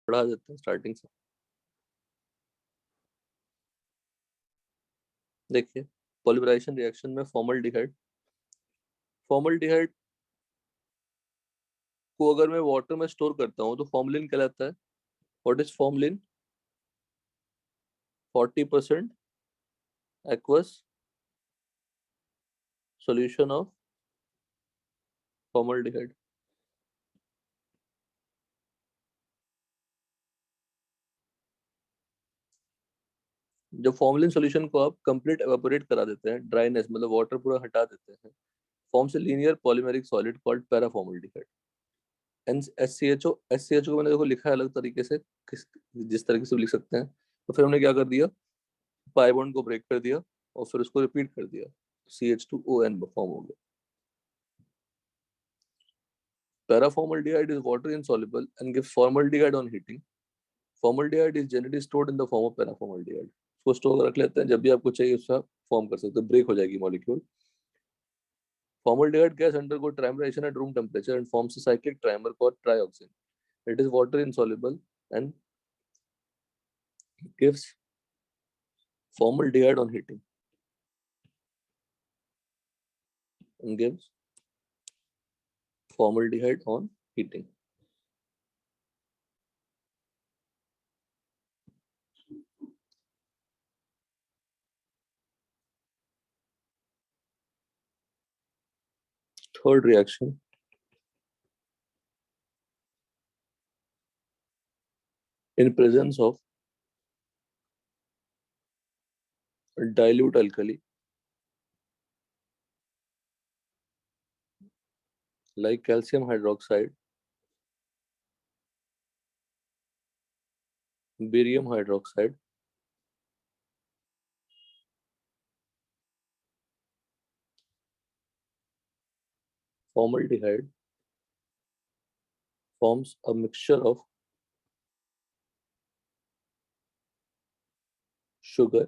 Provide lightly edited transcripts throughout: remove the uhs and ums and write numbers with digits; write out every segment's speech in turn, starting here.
पढ़ा देते हैं स्टार्टिंग से। देखिए पॉलीमराइजेशन रिएक्शन में फॉर्मल्डिहाइड को अगर मैं वाटर में स्टोर करता हूँ तो फॉर्मलिन कहलाता है। What is formalin? 40% aqueous solution of formaldehyde। जब फॉर्मलिन सॉल्यूशन को आप कंप्लीट एवापोरेट करा देते हैं, ड्राइनेस मतलब वाटर पूरा हटा देते हैं, forms a linear polymeric solid called paraformaldehyde. S C H O को मैंने देखो लिखा है अलग तरीके से, जिस तरीके से लिख सकते हैं। तो फिर हमने क्या कर दिया, पाई बॉन्ड को ब्रेक कर दिया और फिर उसको रिपीट कर दिया, CH2ON फॉर्म हो गया। Paraformaldehyde is water insoluble and gives formaldehyde on heating. Formaldehyde is generally stored in the form of paraformaldehyde. उसको स्टोर रख लेते हैं, जब भी आपको चाहिए उसका फॉर्म कर सकते हैं, ब्रेक हो जाएगी molecule. Formaldehyde gas undergo trimerization at room temperature and forms a cyclic trimer called trioxane. It is water insoluble and gives formaldehyde on heating. And gives formaldehyde on heating. Third reaction, in presence of dilute alkali like calcium hydroxide, barium hydroxide, formaldehyde forms a mixture of sugar,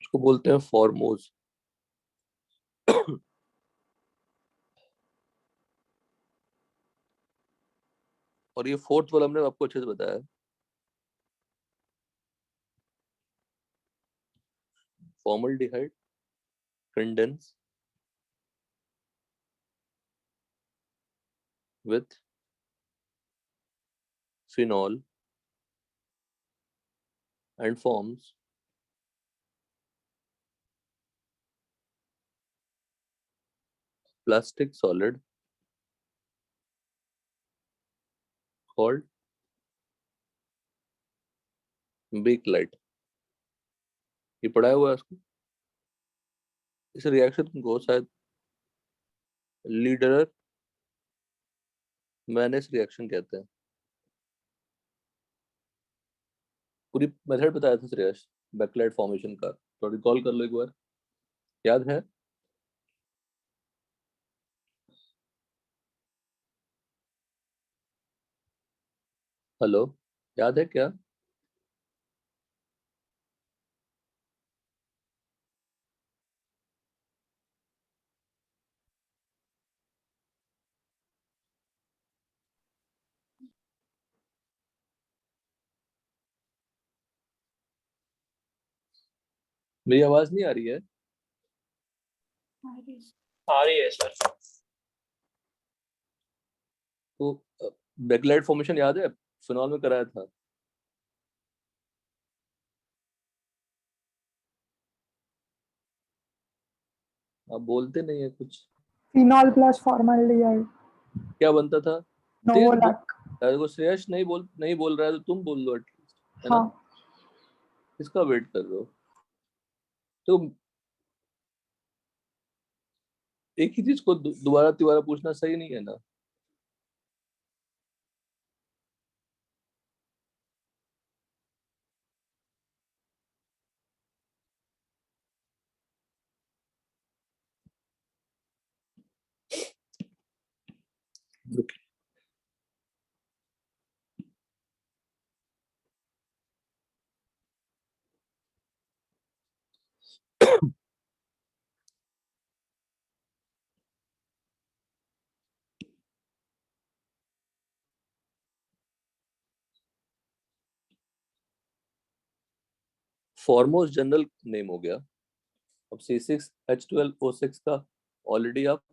उसको बोलते हैं फॉर्मोज। और ये fourth वाला हमने आपको अच्छे से बताया, formaldehyde condense with phenol and forms plastic solid called bakelite। ये पढ़ाया हुआ है इसको। इस रिएक्शन को शायद लीडर मैनेस रिएक्शन कहते हैं। पूरी मेथड बताया था श्रेयस बैकलाइट फॉर्मेशन का, तो रिकॉल कर लो एक बार, याद है? हेलो, याद है क्या? मेरी आवाज नहीं आ रही है? आ रही है सर। तो बैकलाइट फॉर्मेशन याद है, फिनॉल में कराया था। आप बोलते नहीं है कुछ। फिनॉल प्लस फॉर्मल्डिहाइड क्या बनता था? नोवोलैक। अगर श्रेयस नहीं बोल रहा है तो तुम बोल लो एटलीस्ट, है ना? हाँ, किसका वेट कर रहे हो? तो एक ही चीज को दोबारा तिबारा पूछना सही नहीं है ना। फॉर्मोस जनरल नेम हो गया। अब C6H12O6 का ऑलरेडी आप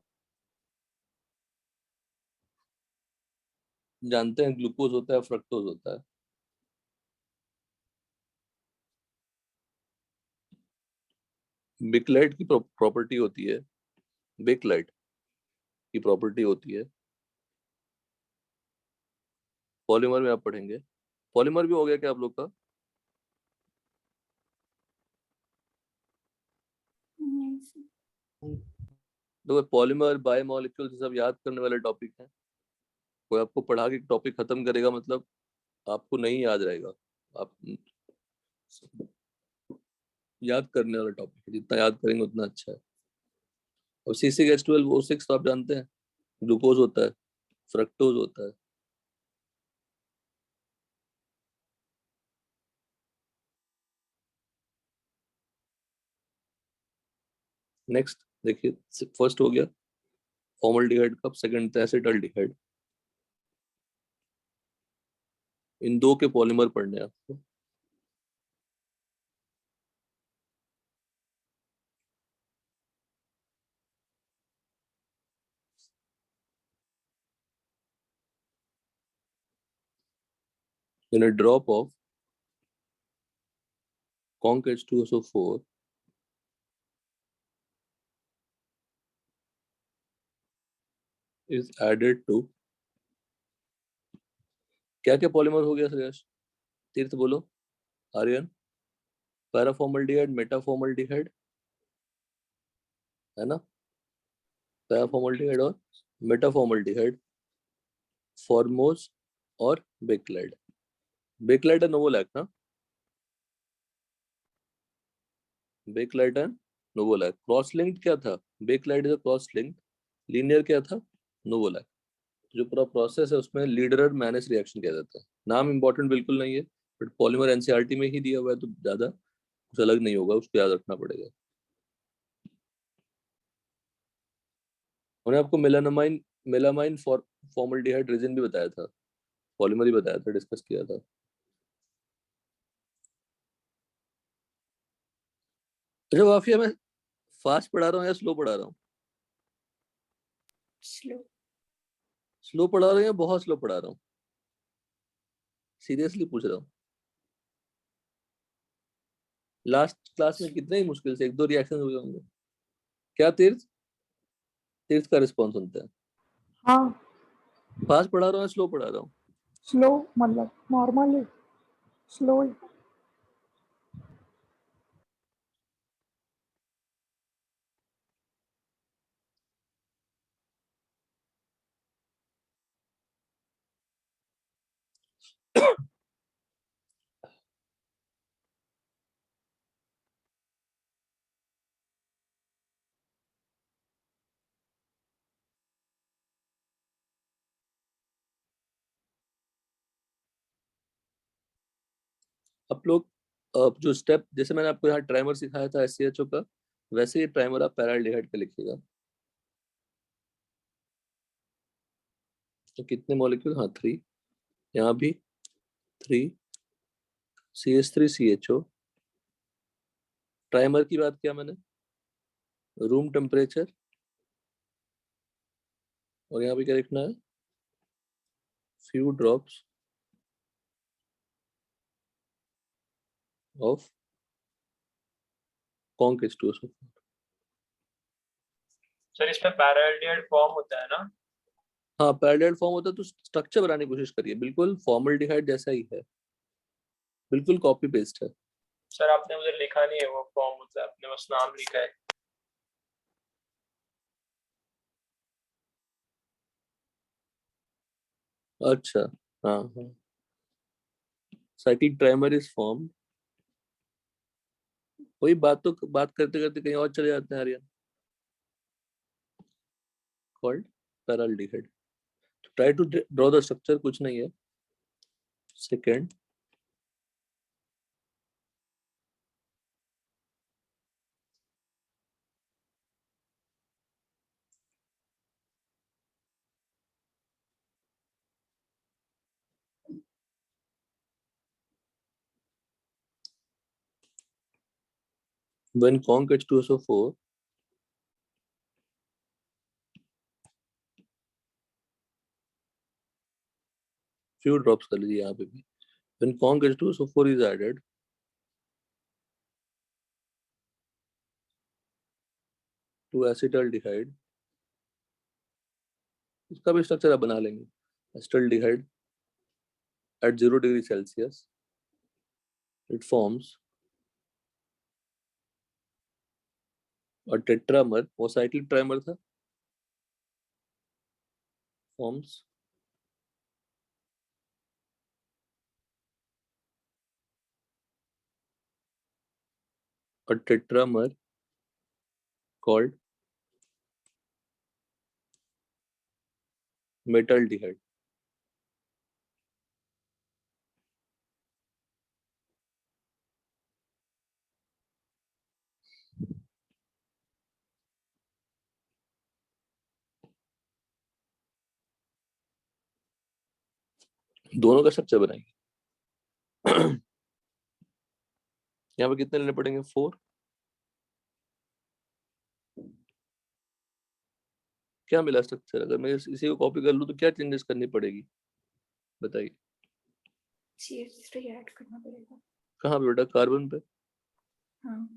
जानते हैं, ग्लूकोज होता है, फ्रक्टोज होता है। बिकलाइट की प्रॉपर्टी होती है, बिकलाइट की प्रॉपर्टी होती है, पॉलीमर में आप पढ़ेंगे। पॉलीमर भी हो गया क्या आप लोग का? तो पॉलीमर बायोमोलिक्यूल सब याद करने वाले टॉपिक हैं। कोई आपको पढ़ा के टॉपिक खत्म करेगा मतलब आपको नहीं याद रहेगा। आप याद करने वाला टॉपिक है, जितना याद करेंगे उतना अच्छा है। और C6H12O6 तो आप जानते हैं, ग्लूकोज होता है, फ्रक्टोज होता है। नेक्स्ट देखिए, फर्स्ट हो गया फॉर्मल्डिहाइड का, सेकंड एसिटाल्डिहाइड। इन दो के पॉलीमर पढ़ने हैं आपको। In a drop of conc H2SO4 is added to, क्या क्या पॉलीमर हो गया श्रेयस? तीर्थ बोलो। आर्यन? पैराफॉर्मल्डिहाइड, मेटाफॉर्मल्डिहाइड, है ना? पैराफॉर्मल्डिहाइड और मेटाफॉर्मल्डिहाइड, फॉर्मोस और बेक्लाइड। बेक्लाइड एंड नोवोलैक ना, बेक्लाइड एंड नोवोलैक। क्रॉस लिंक्ड क्या था? बेक्लाइड इज क्रॉस लिंक्ड। लीनियर क्या था? नोवोलैक। जो पूरा प्रोसेस है उसमें लीडर मैनेज रिएक्शन किया जाता है। नाम इंपॉर्टेंट बिल्कुल नहीं है, बट पॉलीमर एनसीईआरटी में ही दिया हुआ है तो ज्यादा कुछ अलग नहीं होगा, उसको याद रखना पड़ेगा। उन्होंने आपको मेलानामाइन मेलामाइन फॉर्मल्डिहाइड रेजिन भी बताया था, पॉलीमर ही बताया था, डिस्कस किया था। अच्छा वाफिया, मैं फास्ट पढ़ा रहा हूँ या स्लो पढ़ा रहा हूँ? स्लो। स्लो पढ़ा रहा हूँ या बहुत स्लो पढ़ा रहा हूँ? सीरियसली पूछ रहा हूँ। लास्ट क्लास में कितने ही मुश्किल से एक दो रिएक्शन हुए होंगे। क्या तीर्थ? तीर्थ का रिस्पॉन्स सुनते हैं। हाँ, फास्ट पढ़ा रहा हूँ या स्लो पढ़ा रहा हूँ? स्लो मतलब नॉर्मली स्लो ही। आप लोग जो स्टेप, जैसे मैंने आपको यहाँ ट्राइमर सिखाया था SCHO का, वैसे ही ट्राइमर आप पैराल्डिहाइड का लिखिएगा। तो कितने मॉलिक्यूल? हाँ 3, यहाँ भी 3, CH3CHO। ट्राइमर की बात किया मैंने, रूम टेम्परेचर, और यहाँ पे क्या लिखना है? Few drops of conc H2SO। Sir इसमें पैराल्डिहाइड फॉर्म होता है ना? हाँ पैरेलल फॉर्म होता है, तो स्ट्रक्चर बनाने की कोशिश करिए, बिल्कुल फॉर्मल्डिहाइड जैसा ही है, बिल्कुल कॉपी पेस्ट है। सर आपने मुझे लिखा नहीं है वो फॉर्म होता है, आपने बस नाम लिखा है। अच्छा, हाँ हाँ। साइक्लिक ट्राइमर इज फॉर्म, वही बात, तो बात करते करते कहीं और चले जाते हैं Aryan. Called paraldehyde. Try to draw the structure, कुछ नहीं है। Second, When conc H2SO4 few drops कर लीजिए यहाँ पे भी. When conc H2SO4 is added to acetaldehyde, इसका भी स्ट्रक्चर आप बना लेंगे. Acetaldehyde at 0 degree Celsius, it forms a tetramer. वो cyclic trimer था. Forms a tetramer called metaldehyde. दोनों का स्ट्रक्चर बनाएंगे. यहाँ पे कितने लेने पड़ेंगे? 4. क्या मिला स्ट्रक्चर? अगर मैं इसी को कॉपी कर लूँ तो क्या चेंजेस करनी पड़ेगी बताइए. CH3 ऐड करना पड़ेगा. कहाँ पे बेटा? कार्बन पे. हाँ.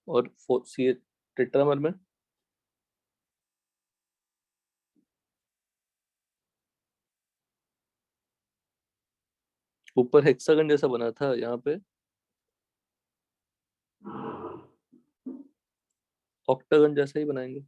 और सी टेट्रामर में ऊपर हेक्सागन जैसा बना था, यहाँ पे ऑक्टागन जैसा ही बनाएंगे.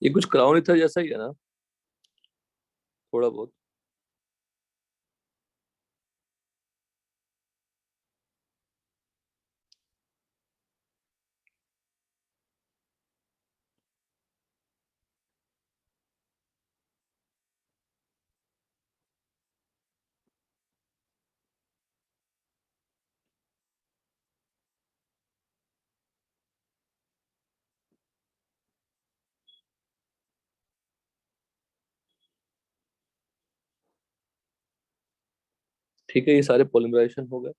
ये कुछ क्राउन इथर जैसा ही है ना, थोड़ा बहुत. ठीक है, ये सारे पॉलीमराइजेशन हो गए.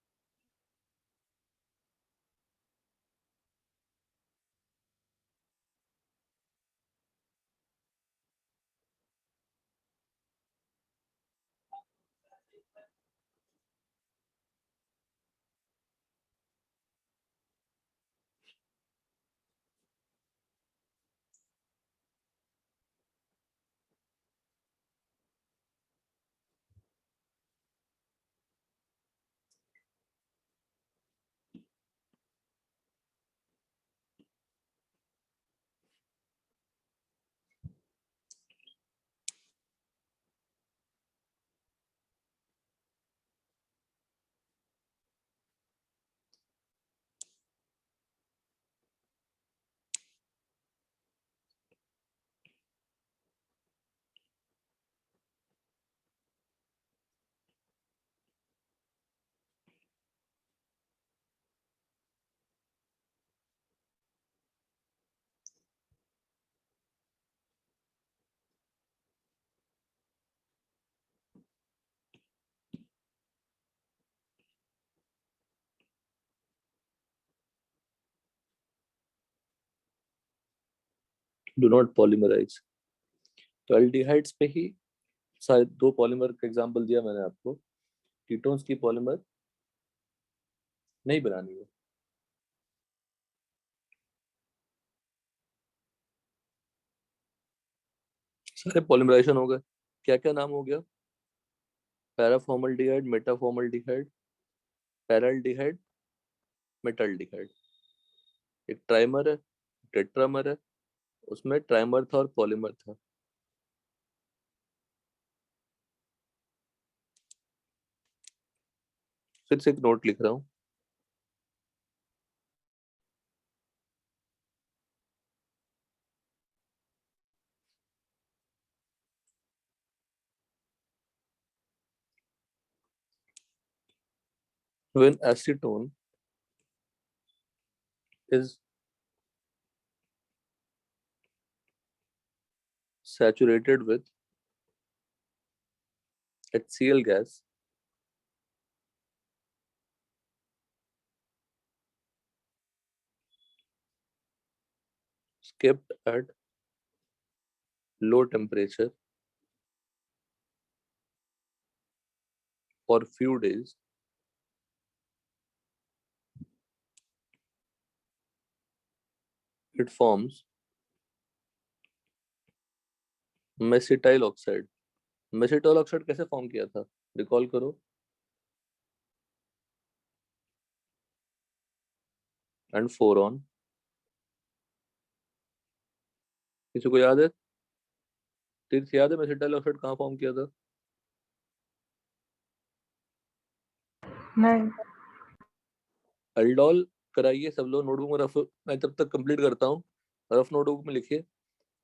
Do not polymerize. तो एल्डिहाइड्स पे ही सारे दो पॉलीमर का एग्जांपल दिया मैंने आपको। कीटोन्स की पॉलीमर नहीं बनानी है। सारे पॉलीमराइजेशन हो गए। क्या क्या नाम हो गया? पैराफॉर्मल्डिहाइड, मेटाफॉर्मल्डिहाइड, पैराल्डिहाइड, मेटाल्डिहाइड। एक ट्राइमर है, टेट्रामर है, उसमें ट्राइमर था और पॉलीमर था। फिर से एक नोट लिख रहा हूँ। When acetone is saturated with HCl gas, kept at low temperature for few days, it forms mesityl oxide. Mesityl oxide कैसे फॉर्म किया था, रिकॉल करो। And 4 on. किसी को याद है? तीर्थ याद है मेसिटाइल ऑक्साइड कहाँ फॉर्म किया था? नहीं। एल्डोल कराइए सब लोग नोटबुक में रफ, मैं तब तक कंप्लीट करता हूँ। रफ नोटबुक में लिखिए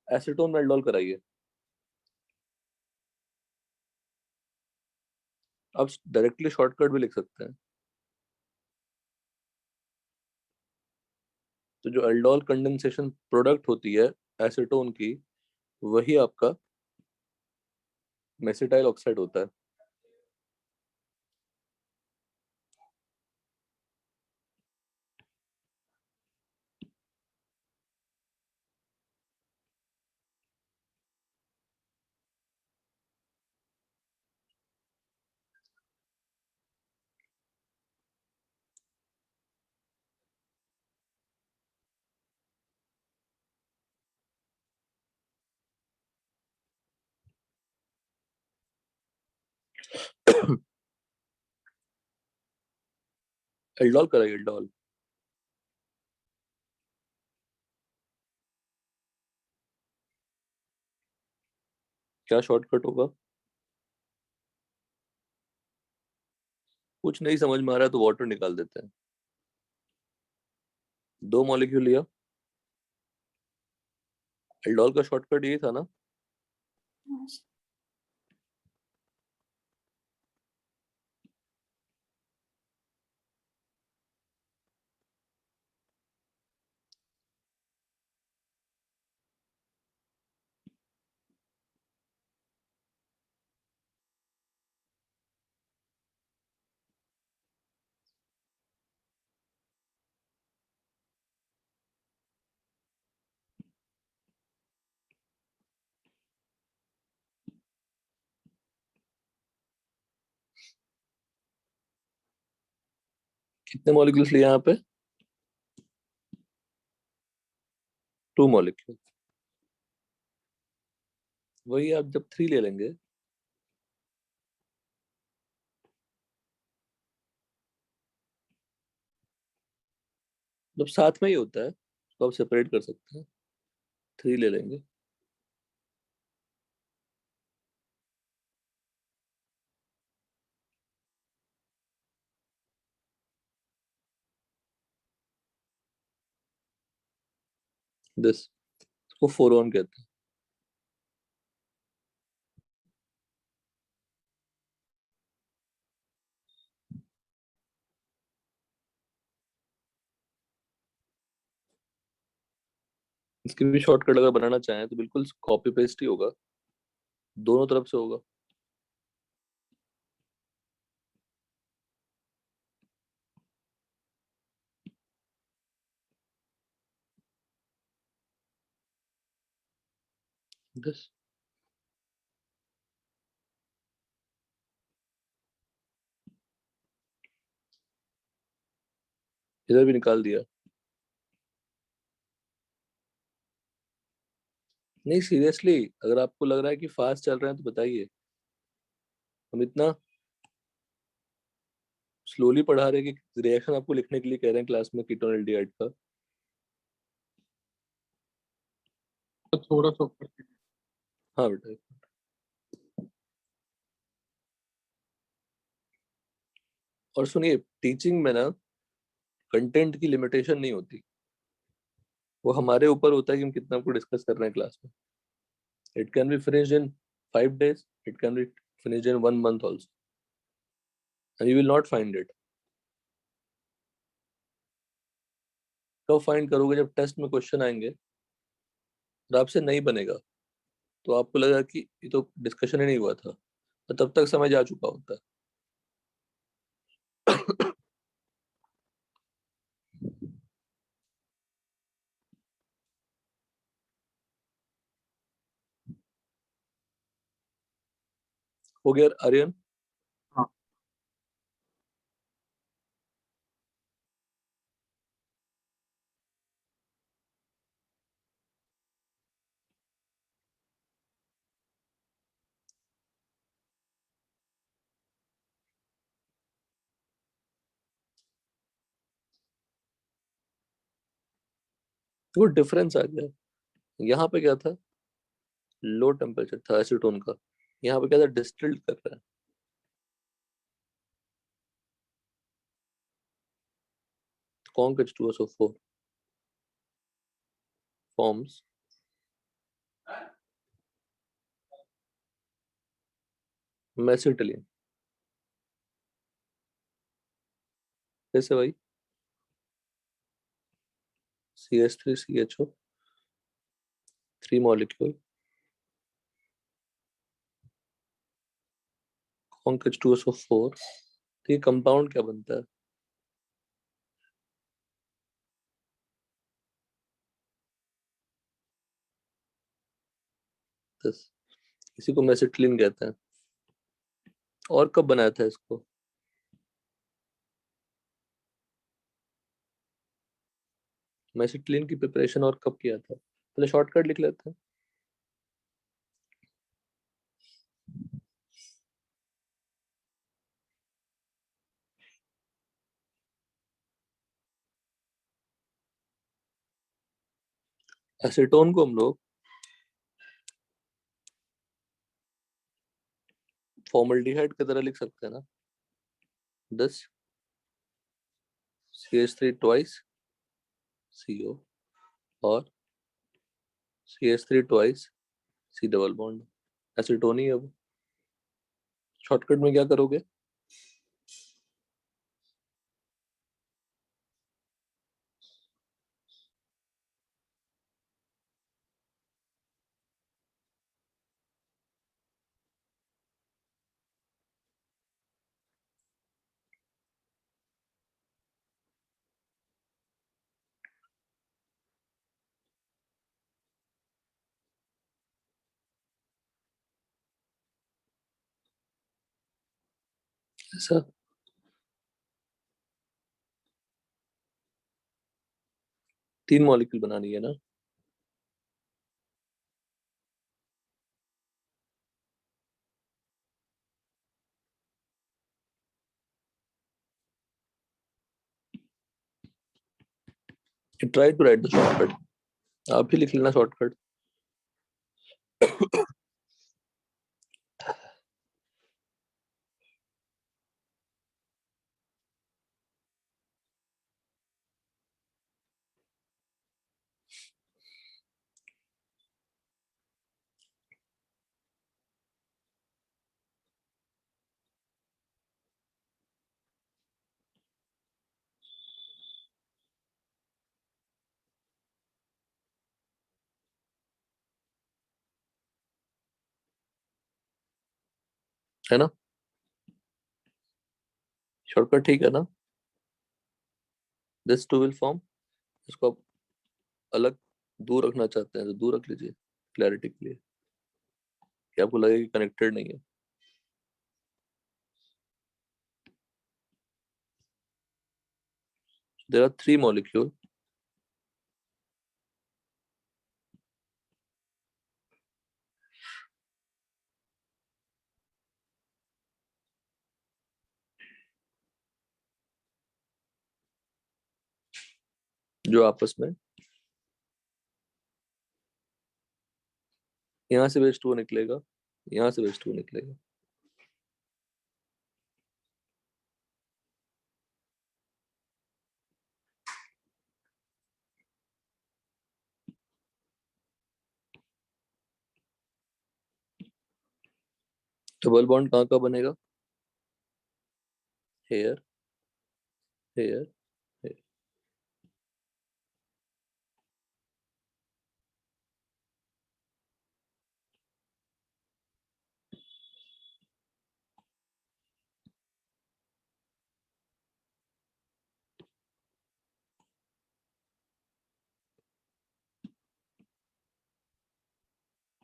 एसीटोन में एल्डोल कराइए। आप डायरेक्टली शॉर्टकट भी लिख सकते हैं। तो जो एल्डोल कंडेंसेशन प्रोडक्ट होती है एसीटोन की, वही आपका मेसिटाइल ऑक्साइड होता है। एल्डोल कराइए एल्डोल। क्या शॉर्टकट होगा? कुछ नहीं समझ में आ रहा है तो वाटर निकाल देते हैं। 2 मॉलिक्यूल लिया। एल्डोल का शॉर्टकट यही था ना? हाँ, कितने मॉलिक्यूल्स लिए यहाँ पे? 2 मॉलिक्यूल। वही आप जब 3 ले लेंगे जब साथ में ही होता है तो आप सेपरेट कर सकते हैं। 3 ले लेंगे। दिस इसको 4 ऑन कहते हैं। इसकी भी शॉर्टकट अगर बनाना चाहें तो बिल्कुल कॉपी पेस्ट ही होगा, दोनों तरफ से होगा। this इधर भी निकाल दिया। नहीं सीरियसली, अगर आपको लग रहा है कि फास्ट चल रहे हैं तो बताइए। हम इतना स्लोली पढ़ा रहे हैं कि रिएक्शन आपको लिखने के लिए कह रहे हैं क्लास में कीटोनल्डिहाइड का। तो थोड़ा सा ऊपर की- हाँ बेटा। और सुनिए, टीचिंग में ना कंटेंट की लिमिटेशन नहीं होती, वो हमारे ऊपर होता है कि हम कितना आपको डिस्कस कर रहे हैं क्लास में। It can be finished in 5 days, it can be finished in 1 month also, and you will not find it. कब फाइंड करोगे? जब टेस्ट में क्वेश्चन आएंगे और आपसे नहीं बनेगा, तो आपको लगेगा कि ये तो डिस्कशन ही नहीं हुआ था, तो तब तक समझ आ चुका होता है। हो गया आर्यन? हाँ। वो डिफरेंस आ गया। यहाँ पे क्या था? लो टेम्परेचर था एसीटोन का, यहाँ पे क्या था? डिस्टिल्ड कर रहा है। Conc H2SO4 forms mesitylene. कैसे भाई? CH3CHO 3 molecule, conc H2SO4। तो ये कंपाउंड क्या बनता है? this, इसी को मेसिटिलीन कहते हैं। और कब बनाया था इसको? मेसिटिलीन की प्रिपरेशन और कब किया था? पहले शॉर्टकट लिख लेते हैं। एसीटोन को हम लोग फॉर्मल्डिहाइड की तरह लिख सकते हैं ना, दिस CH3 ट्वाइस CO और CH3 twice C double bond. Acetone ही है वो। शॉर्टकट में क्या करोगे? ऐसा 3 मॉलिक्यूल बनानी है ना। Try to write the shortcut. आप ही लिख लेना शॉर्टकट। है ना? शॉर्टकट ठीक है ना? This two will form. इसको आप अलग दूर रखना चाहते हैं तो दूर रख लीजिए क्लैरिटी के लिए। कि आपको लगे कि कनेक्टेड नहीं है। There are 3 molecules जो आपस में यहाँ से H2O निकलेगा, यहाँ से H2O निकलेगा। डबल बॉन्ड कहाँ का बनेगा? Here here here.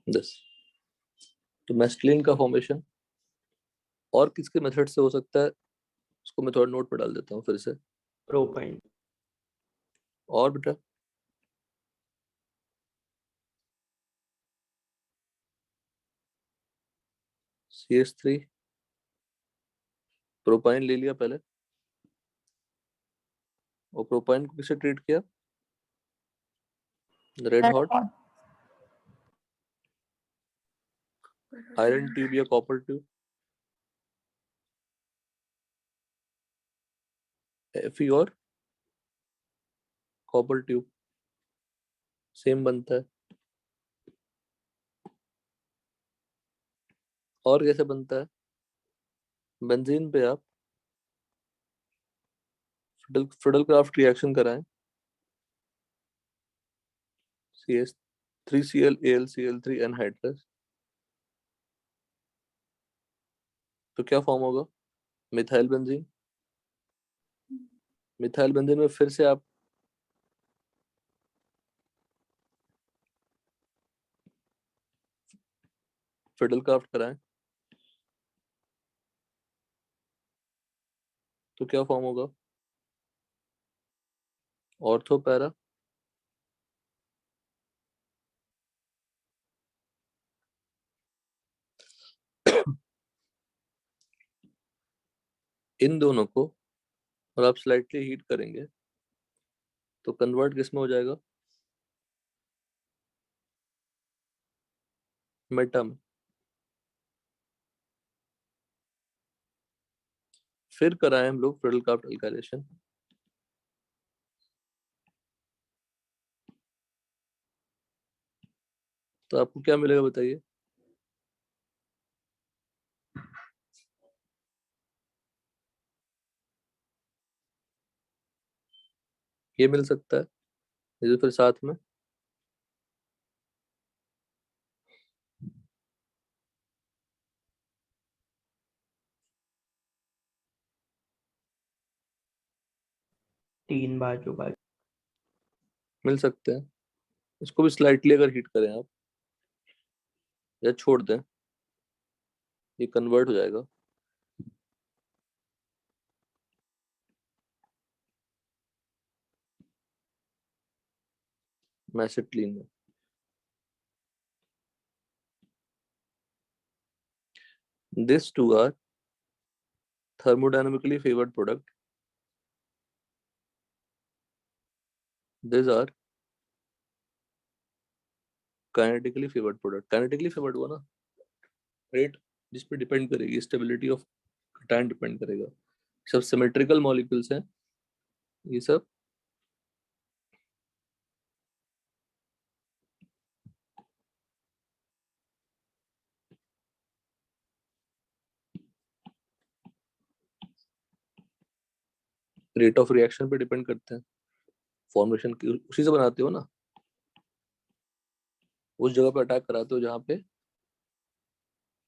दस। तो मैस्कुलिन का फॉर्मेशन और किसके मेथड से हो सकता है, उसको मैं थोड़ा नोट पे डाल देता हूँ फिर से। प्रोपाइन। और बेटा CH3 प्रोपाइन ले लिया पहले, और प्रोपाइन को किससे ट्रीट किया? रेड हॉट आयरन ट्यूब या कॉपर ट्यूब, Fe और कॉपर ट्यूब सेम बनता है। और कैसे बनता है? बेंजीन पे आप फ्रिडल-क्राफ्ट रिएक्शन कराएं, CH3Cl AlCl3 एनहाइड्रस, तो क्या फॉर्म होगा? Methyl benzene. मिथाइल बेंजीन में फिर से आप फ्रिडल-क्राफ्ट कराएं, तो क्या फॉर्म होगा? ऑर्थो पैरा इन दोनों को और आप स्लाइटली हीट करेंगे तो कन्वर्ट किस में हो जाएगा? मेटा में। फिर कराएं हम लोग फ्रिडल-क्राफ्ट अल्काइलेशन, तो आपको क्या मिलेगा बताइए? ये मिल सकता है, ये जो फिर साथ में तीन बाजू बाजू मिल सकते हैं। इसको भी स्लाइटली अगर हीट करें आप या छोड़ दें, ये कन्वर्ट हो जाएगा मैसेटिलीन में। These two are thermodynamically favored product. These are kinetically favored product. Kinetically favored हुआ ना, रेट जिस पे डिपेंड करेगी, स्टेबिलिटी ऑफ कैटायन डिपेंड करेगा। सब सिमेट्रिकल मॉलिक्यूल्स हैं ये सब, रेट ऑफ रिएक्शन पे डिपेंड करते हैं। फॉर्मेशन की उसी से बनाते हो ना, उस जगह पे अटैक कराते हो जहाँ पे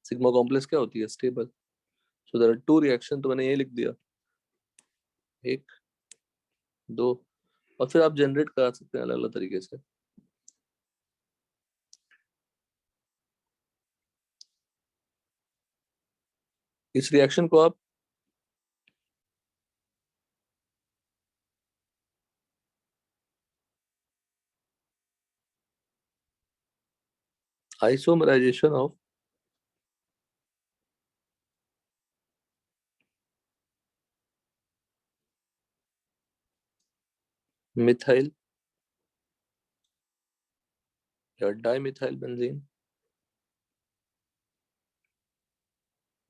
सिग्मा कॉम्प्लेक्स क्या होती है? Stable. So there are 2 reaction, तो मैंने ये लिख दिया, 1 2, और फिर आप जनरेट करा सकते हैं अलग अलग तरीके से। इस रिएक्शन को आप आइसोमराइजेशन ऑफ मिथाइल या डाइमिथाइल बेंजीन,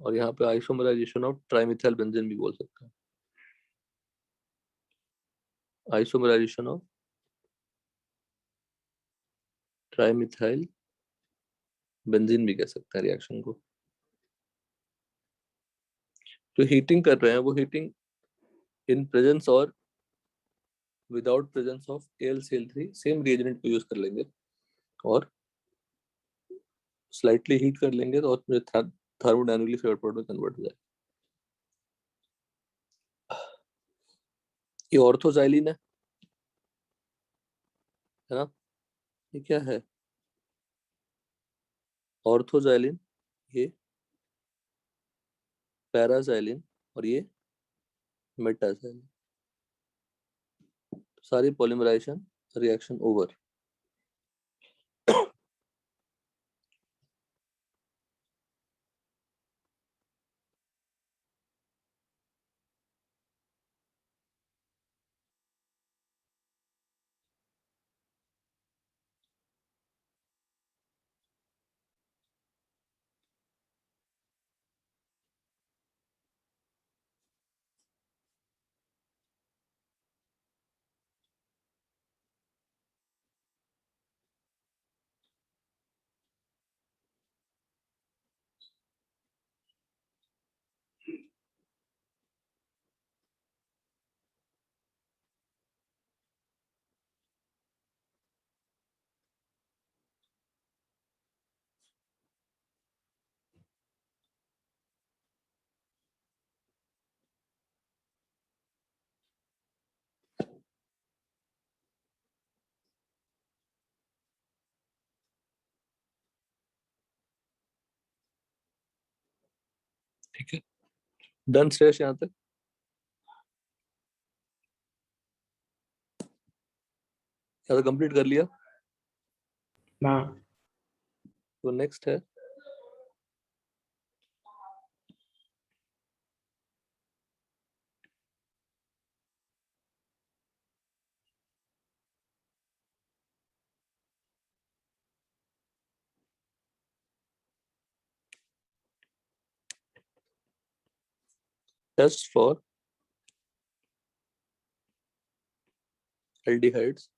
और यहाँ पे आइसोमराइजेशन ऑफ ट्राइमिथाइल बेंजीन भी बोल सकते हैं। आइसोमराइजेशन ऑफ ट्राइमिथाइल बेंजीन भी कह सकते हैं रिएक्शन को। जो हीटिंग कर रहे हैं वो हीटिंग इन प्रेजेंस और without presence of AlCl3 same reagent को यूज कर लेंगे और स्लाइटली हीट कर लेंगे तो थर्मोडायनेमिकली फेवर्ड प्रोडक्ट में कन्वर्ट हो जाएगा। ये ऑर्थोजाइलिन है ना? ये क्या है? ऑर्थोजाइलिन, ये पैराजाइलिन और ये मेटाजाइलिन। सारी पॉलीमराइजेशन रिएक्शन ओवर। ठीक है, डन श्रेयस यहाँ तक? या तो कंप्लीट कर लिया? हाँ। तो नेक्स्ट है test for aldehydes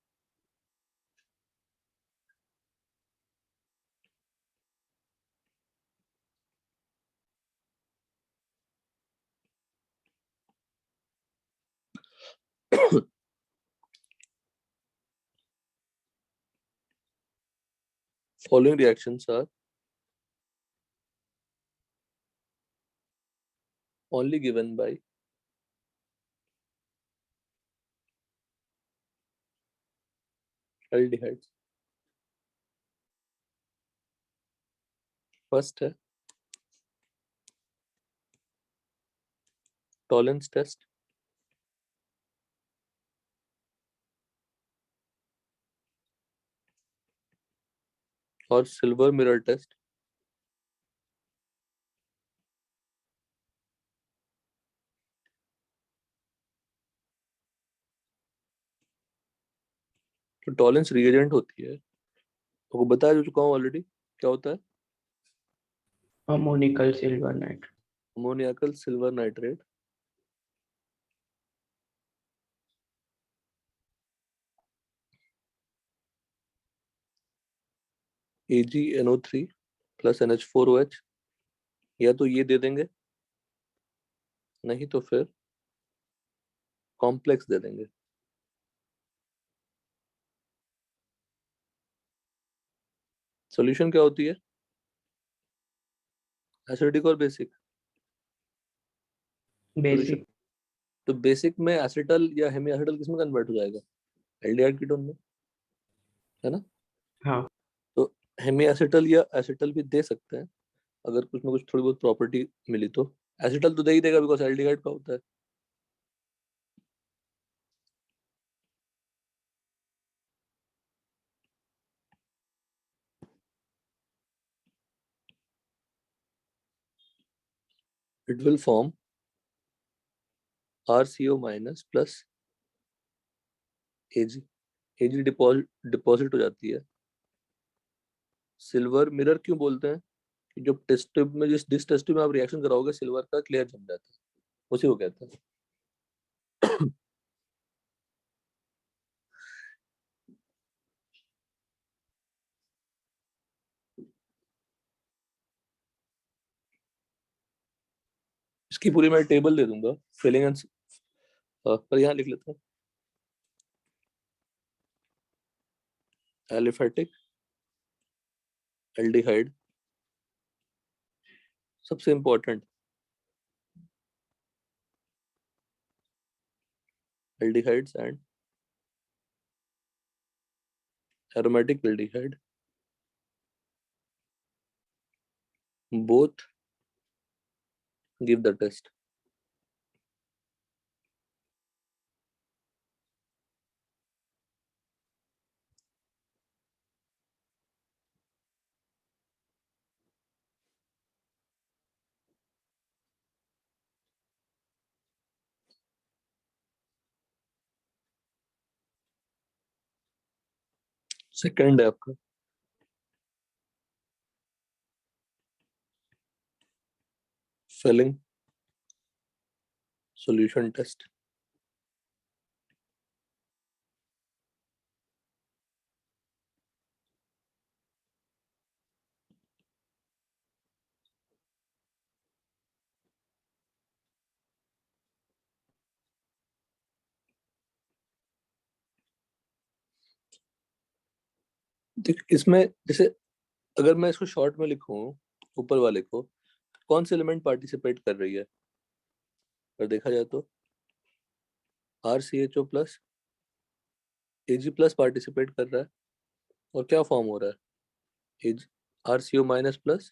following reactions are only given by aldehydes. First है टॉलेंस टेस्ट, और सिल्वर मिरर टेस्ट। तो टॉलेंस रिएजेंट होती है, आपको बता चुका हूँ ऑलरेडी क्या होता है। Ammoniacal silver nitrate. अमोनियाकल silver nitrate AgNO3 plus NH4OH, या तो ये दे देंगे, नहीं तो फिर कॉम्प्लेक्स दे देंगे। सॉल्यूशन क्या होती है? एसिडिक और बेसिक? बेसिक। तो बेसिक में एसिटल या हेमी एसिटल किसमें कन्वर्ट हो जाएगा? एल्डिहाइड कीटोन में, है ना? हाँ। तो हेमी एसिटल या एसिटल भी दे सकते हैं अगर कुछ ना कुछ थोड़ी बहुत प्रॉपर्टी मिली तो एसिटल तो दे ही देगा बिकॉज एल्डिहाइड का होता है. It will form RCO minus plus Ag. Ag deposit हो जाती है. सिल्वर मिरर क्यों बोलते हैं? कि जो टेस्ट ट्यूब में जिस टेस्ट ट्यूब में आप रिएक्शन कराओगे सिल्वर का क्लियर जम जाता है, उसी को कहते हैं. इसकी पूरी मैं टेबल दे दूंगा फिलिंग एंड पर यहाँ लिख लेता हूँ. एलिफेटिक एल्डिहाइड सबसे important. Aldehydes and aromatic aldehyde both give the test. Second है आपका फिलिंग सॉल्यूशन टेस्ट. देख इसमें जैसे अगर मैं इसको शॉर्ट में लिखूं ऊपर वाले को, कौन सी एलिमेंट पार्टिसिपेट कर रही है अगर देखा जाए तो RCHO plus Ag plus participate कर रहा है. और क्या फॉर्म हो रहा है? Ag RCO minus plus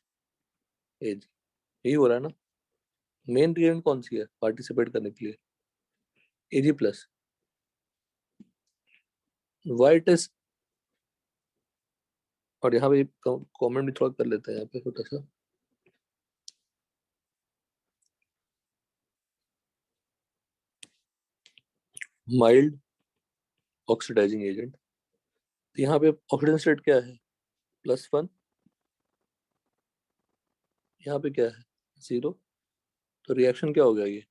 Ag, यही हो रहा है ना. मेन रिएक्टेंट कौन सी है पार्टिसिपेट करने के लिए? Ag plus. वाइट इज, और यहाँ पे कमेंट भी थोड़ा कर लेते हैं यहाँ पे छोटा सा. Mild oxidizing agent. तो यहाँ पे ऑक्सीडेशन स्टेट क्या है? +1. यहाँ पे क्या है? 0. तो रिएक्शन क्या हो गया? ये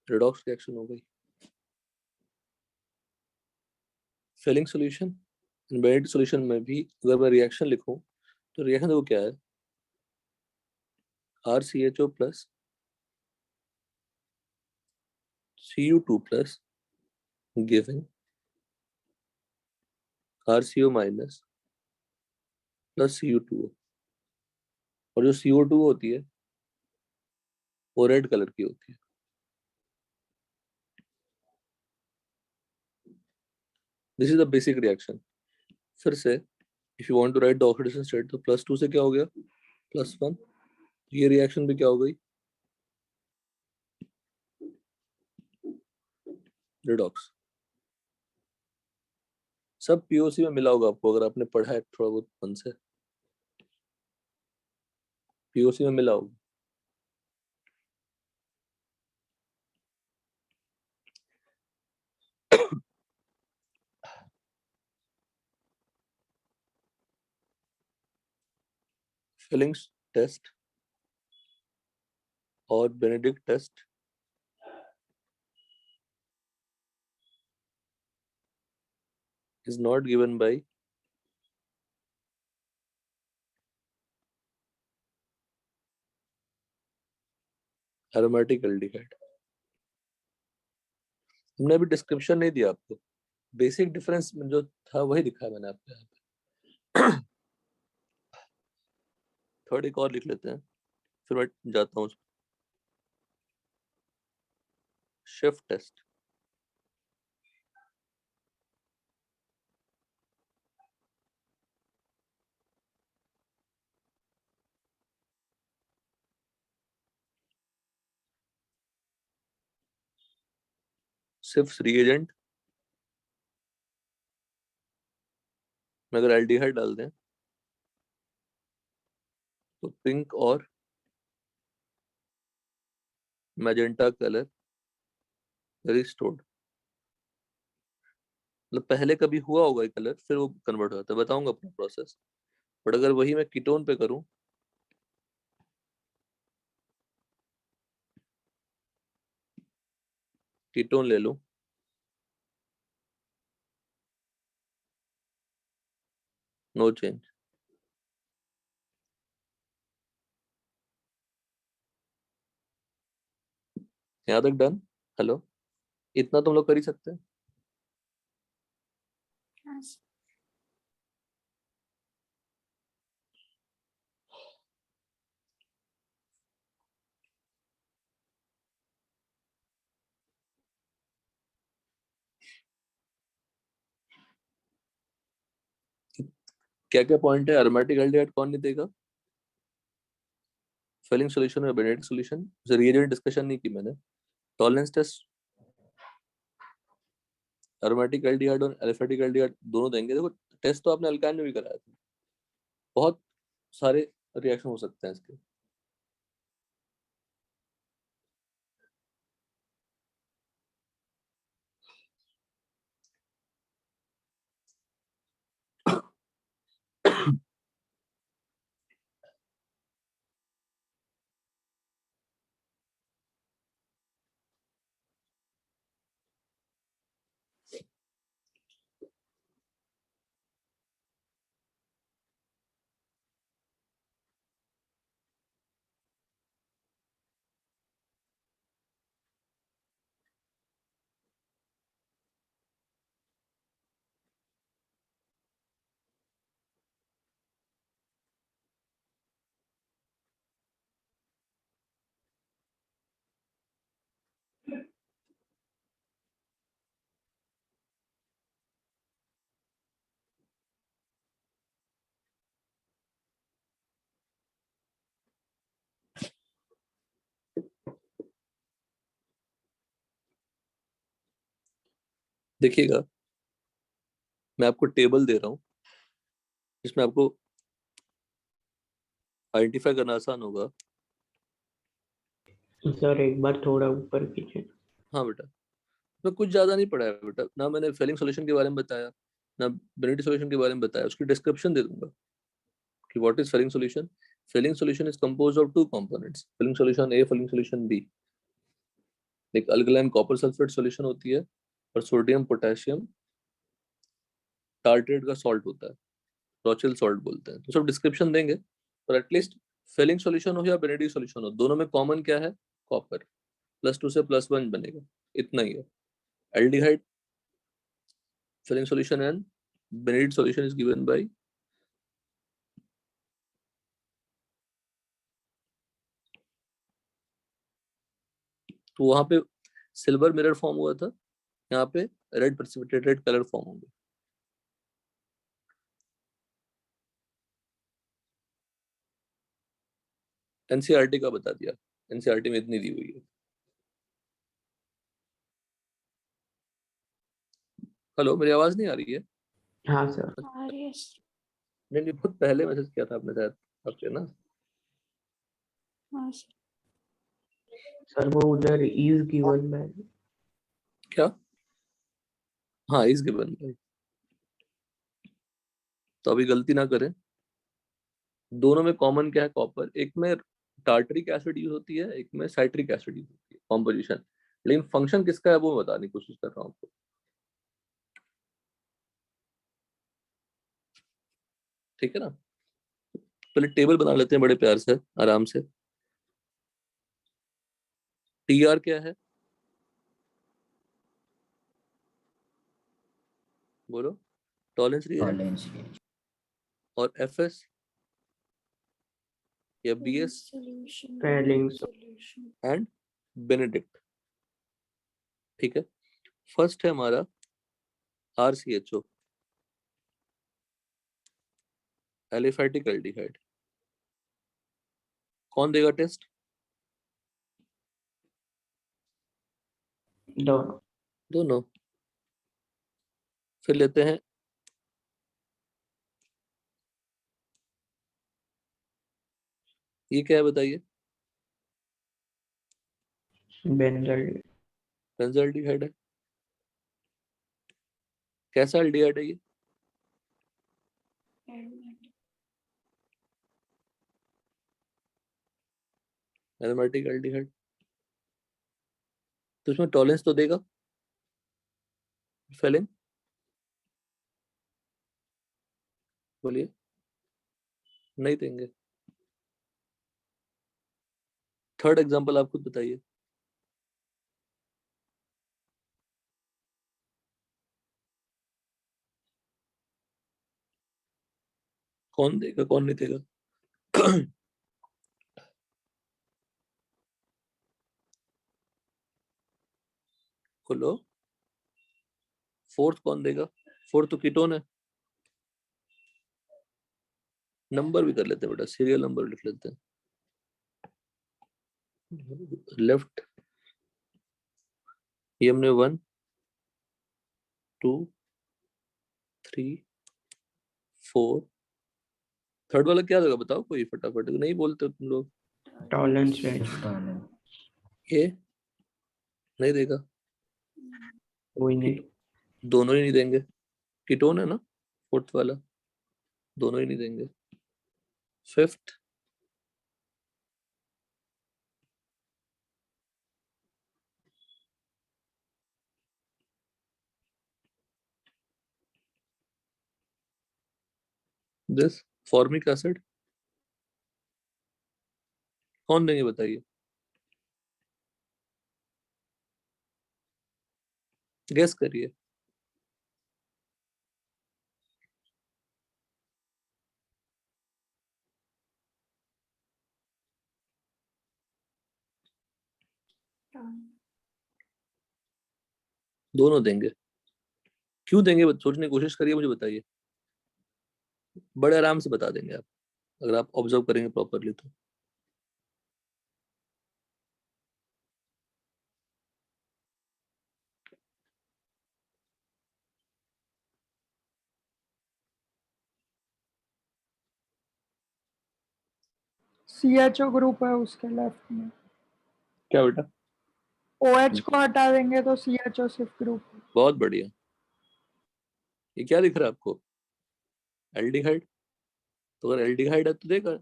रेडॉक्स रिएक्शन हो गई. फिलिंग सॉल्यूशन एम्बेडेड सॉल्यूशन में भी अगर मैं रिएक्शन लिखूं तो रिएक्शन देखो क्या है? RCHO plus Cu2 plus giving RCO minus plus Cu2. और जो CO2 होती है वो रेड कलर की होती है. This is the basic reaction. फिर से if you want to write the oxidation state तो +2 से क्या हो गया? +1. ये रिएक्शन भी क्या हो गई? रिडॉक्स. सब पीओसी में मिला होगा आपको अगर आपने पढ़ा है थोड़ा बहुत मन से. पीओसी में मिला होगा. फिलिंग्स टेस्ट और Benedict test is not given by aromatic aldehyde. हमने अभी डिस्क्रिप्शन नहीं दिया आपको. बेसिक डिफरेंस जो था वही दिखाया मैंने आपको यहाँ पे. थर्ड एक और लिख लेते हैं फिर मैं जाता हूँ. Shift test. सिर्फ रिएजेंट में अगर एल्डिहाइड डाल दें तो पिंक और मैजेंटा कलर रिस्टोर्ड। मतलब पहले कभी हुआ होगा ये कलर, फिर वो कन्वर्ट हो जाता है, बताऊंगा अपना प्रोसेस। बट अगर वही मैं कीटोन पे करूं, कीटोन ले लूं, नो चेंज। यहाँ तक डन? हेलो, इतना तुम लोग कर ही सकते हैं? हाँ सर। क्या क्या पॉइंट है? एरोमेटिक एल्डिहाइड कौन नहीं देगा? फिलिंग सॉल्यूशन और बेनेडिक्ट सॉल्यूशन, रिएजेंट डिस्कशन नहीं की मैंने। टॉलरेंस टेस्ट एरोमेटिक एल्डिहाइड और एलिफेटिक एल्डिहाइड दोनों देंगे। देखो टेस्ट तो आपने अल्काइन में भी कराया था, बहुत सारे रिएक्शन हो सकते हैं इसके। देखिएगा, मैं आपको टेबल दे रहा हूँ जिसमें आपको आइडेंटिफाई करना आसान होगा। सर एक बार थोड़ा ऊपर कीजिए। हाँ बेटा, मैं कुछ ज्यादा नहीं पढ़ा है बेटा, ना मैंने फिलिंग सॉल्यूशन के बारे में बताया, ना बेनेडिक्ट सॉल्यूशन के बारे में बताया। उसकी डिस्क्रिप्शन दे दूंगा कि what is Fehling solution. Fehling solution is composed of two components, Fehling solution A, Fehling solution B. एक अल्कलाइन कॉपर सल्फेट सॉल्यूशन होती है और सोडियम पोटेशियम टार्ट्रेट का सॉल्ट होता है, रॉचेल सॉल्ट बोलते हैं। तो सब डिस्क्रिप्शन देंगे, पर एटलीस्ट फिलिंग सॉल्यूशन हो या बेनेडिक्ट सॉल्यूशन हो, दोनों में कॉमन क्या है? कॉपर। +2 से +1 बनेगा, इतना ही है। Aldehyde filling solution and Benedict solution is given by तो वहां पे सिल्वर मिरर फॉर्म हुआ था, यहाँ पे red precipitate, red colour form होंगे। एनसीईआरटी का बता दिया, एनसीईआरटी में इतनी दी हुई है। हेलो, मेरी आवाज नहीं आ रही है? हाँ सर। आ रही है सर। नहीं, बहुत पहले मैसेज किया था आपने शायद, आपके ना। हाँ सर। सर वो उधर इज गिवन बाय। क्या? हाँ, इज गिवन बाय। तो अभी गलती ना करें, दोनों में कॉमन क्या है? कॉपर। एक में टार्टरिक एसिड यूज होती है, एक में साइट्रिक एसिड यूज होती है कॉम्पोजिशन। लेकिन फंक्शन किसका है वो बताने की कोशिश कर रहा हूँ आपको। ठीक है ना? पहले टेबल बना लेते हैं बड़े प्यार से, आराम से। टीआर क्या है? बोलो। Tollens reagent. और एफएस या BS solution, Failing solution. And Benedict. ठीक है, फर्स्ट है हमारा आरसीएचओ, एलिफैटिक एल्डिहाइड। कौन देगा टेस्ट? दोनों। दोनों। फिर लेते हैं ये क्या है बताइए? बेंजल बेंजल्डिहाइड है। कैसा एल्डिहाइड है ये? Aromatic aldehyde. तो इसमें टॉलरेंस तो देगा फेलिन? बोलिए। नहीं देंगे। थर्ड एग्जांपल आप खुद बताइए। कौन देगा कौन नहीं देगा? खोलो। फोर्थ कौन देगा? फोर्थ तो कीटोन है। नंबर भी कर लेते हैं बेटा, सीरियल नंबर लिख लेते हैं। लेफ्ट ये हमने 1 2 3 4। थर्ड वाला क्या देगा बताओ कोई फटाफट, नहीं बोलते तुम लोग। टॉलरेंस वेज ये नहीं देगा। कोई नहीं। दोनों ही नहीं देंगे। कीटोन है ना फोर्थ वाला, दोनों ही नहीं देंगे। फिफ्थ दिस फॉर्मिक एसिड कौन देंगे बताइए? गेस करिए। दोनों देंगे। क्यों देंगे सोचने की कोशिश करिए, मुझे बताइए। बड़े आराम से बता देंगे आप, अगर आप ऑब्जर्व करेंगे प्रॉपरली तो। CHO ग्रुप है उसके लेफ्ट में। क्या बेटा? OH को हटा देंगे तो CHO सिर्फ ग्रुप। बहुत बढ़िया। ये क्या दिख रहा है आपको? एल्डिहाइड। तो अगर एल्डिहाइड है तो देगा,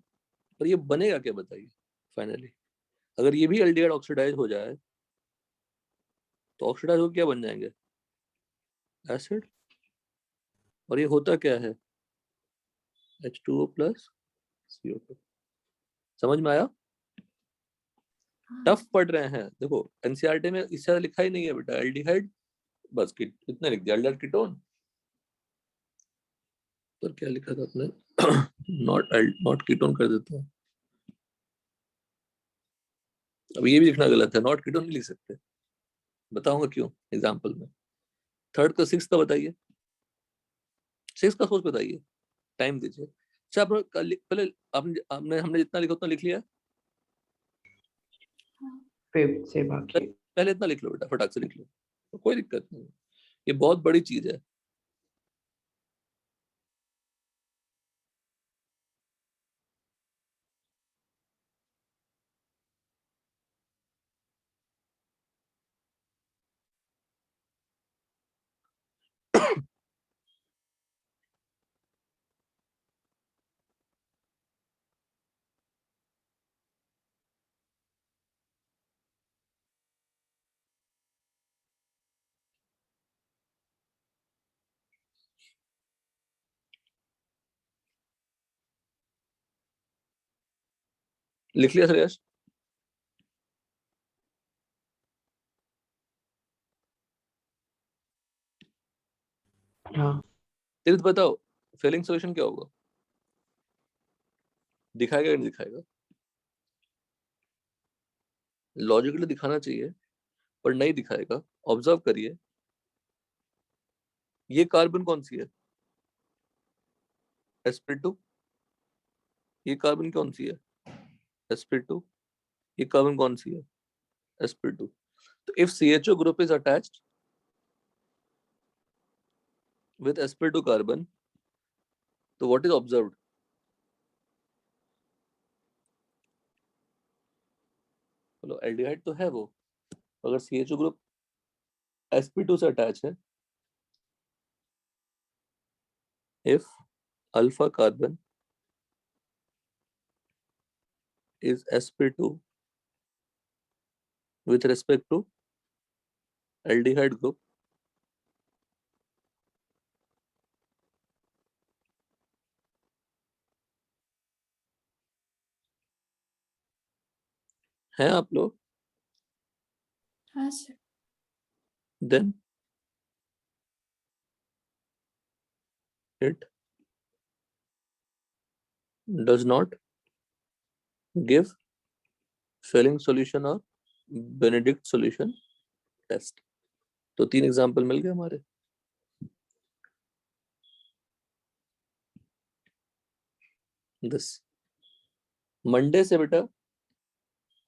पर ये बनेगा क्या बताइए फाइनली? अगर ये भी एल्डिहाइड ऑक्सीडाइज हो जाए तो ऑक्सीडाइज हो क्या बन जाएंगे? एसिड। और ये होता क्या है? H2O plus CO2। समझ में आया? टफ पढ़ रहे हैं देखो, एनसीईआरटी में इससे ज्यादा लिखा ही नहीं है बेटा। एल्डिहाइड बस इतना लिख दिया, एल्डिहाइड कीटोन। पर क्या लिखा था आपने? नॉट कीटोन कर देता हूँ। अब ये भी लिखना गलत है, नॉट कीटोन नहीं लिख सकते। बताऊंगा क्यों एग्जांपल में। थर्ड का सिक्स का बताइए। सिक्स का सोच बताइए, टाइम दीजिए। अच्छा आप पहले आपने आपने हमने जितना लिखा उतना लिख लिया। फिफ्थ से बाकी है। पहले इतना लिख लो बेटा, फटाक से लिख लो, तो कोई दिक्कत नहीं। ये बहुत बड़ी चीज है। लिख लिया श्रेयस? हाँ तीर्थ बताओ, फेलिंग सोल्यूशन क्या होगा? दिखाएगा या नहीं दिखाएगा? लॉजिकली दिखाना चाहिए पर नहीं दिखाएगा। ऑब्जर्व करिए, ये कार्बन कौन सी है? sp2। ये कार्बन कौन सी है? sp2। ये कार्बन कौन सी है? sp2। तो if CHO group is attached with sp2 carbon, तो what is observed? बोलो एल्डिहाइड तो है वो, अगर CHO ग्रुप sp2 से अटैच है, if alpha carbon is sp2 with respect to aldehyde group, हैं आप लोग? हाँ sir. Then it does not give Fehling solution और Benedict solution test. तो 3 एग्जाम्पल मिल गए हमारे। दिस मंडे से बेटा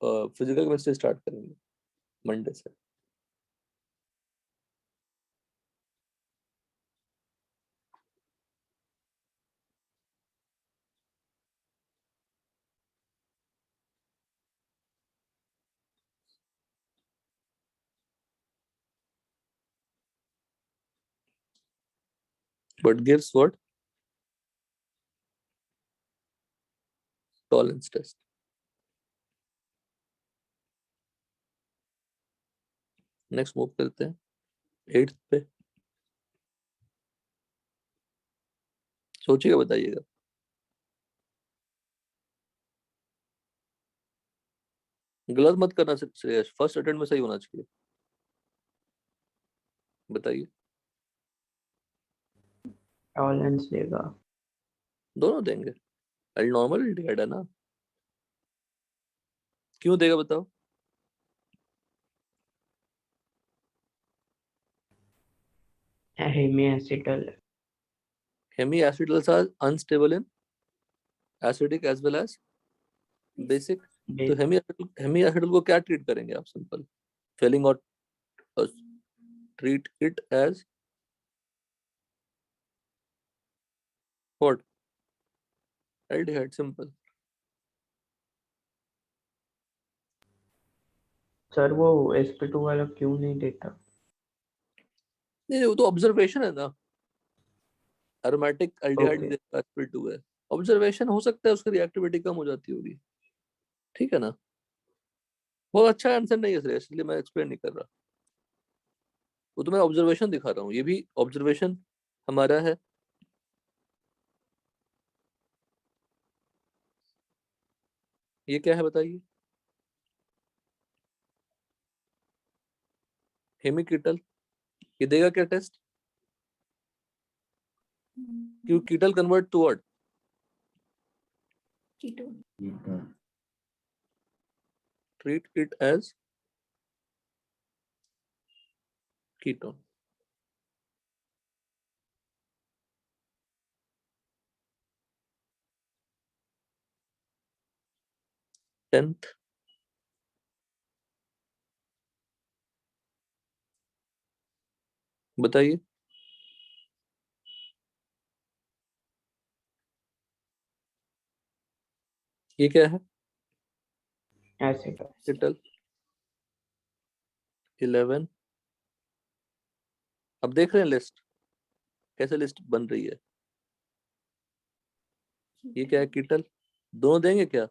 फिजिकल केमिस्ट्री स्टार्ट करेंगे, मंडे से। But gives what? Tolerance test. Next move करते हैं 8th पे। सोचिएगा, बताइएगा। गलत मत करना श्रेयस, फर्स्ट अटेम्प्ट में सही होना चाहिए। बताइए। टॉलरेंस देगा। दोनों देंगे, नॉर्मल इंडिकेटर है ना। क्यों देगा बताओ? हेमीएसिटल। Hemiacetals are unstable in acidic as well as basic। तो hemiacetal को क्या ट्रीट करेंगे आप? सिंपल फेलिंग और treat it as what? Aldehyde. Simple. Sir वो sp2 वाला क्यों नहीं देता? नहीं, वो तो ऑब्जर्वेशन है ना। Aromatic aldehyde Okay. sp2 है, ऑब्जर्वेशन हो सकता है उसकी रिएक्टिविटी कम हो जाती होगी, ठीक है ना। बहुत अच्छा आंसर नहीं है श्रेयस, इसलिए मैं एक्सप्लेन नहीं कर रहा, वो तो मैं ऑब्जर्वेशन दिखा रहा हूँ। ये भी ऑब्जर्वेशन हमारा है। ये क्या है बताइए? हेमिकीटल। ये देगा क्या टेस्ट? क्यों ketal convert to what? Ketone. Treat it as ketone. Tenth बताइए। ये क्या है? एसिड। कीटल 11। अब देख रहे हैं लिस्ट, कैसे लिस्ट बन रही है। ये क्या है? कीटल। दोनों देंगे क्या?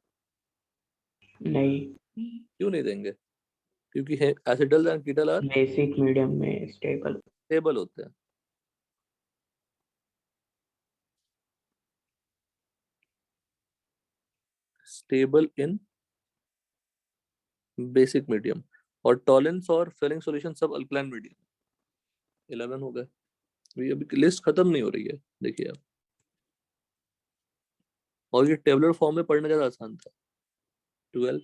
नहीं, क्यों नहीं देंगे? क्योंकि acetal and ketal are basic medium में स्टेबल। स्टेबल होते हैं। Stable in basic medium. और टॉलेंस और फेलिंग सॉल्यूशन सब अल्कलाइन मीडियम। 11 हो गए। ये अभी लिस्ट खत्म नहीं हो रही है, देखिए आप। और ये टेबलर फॉर्म में पढ़ना ज्यादा आसान था। 12।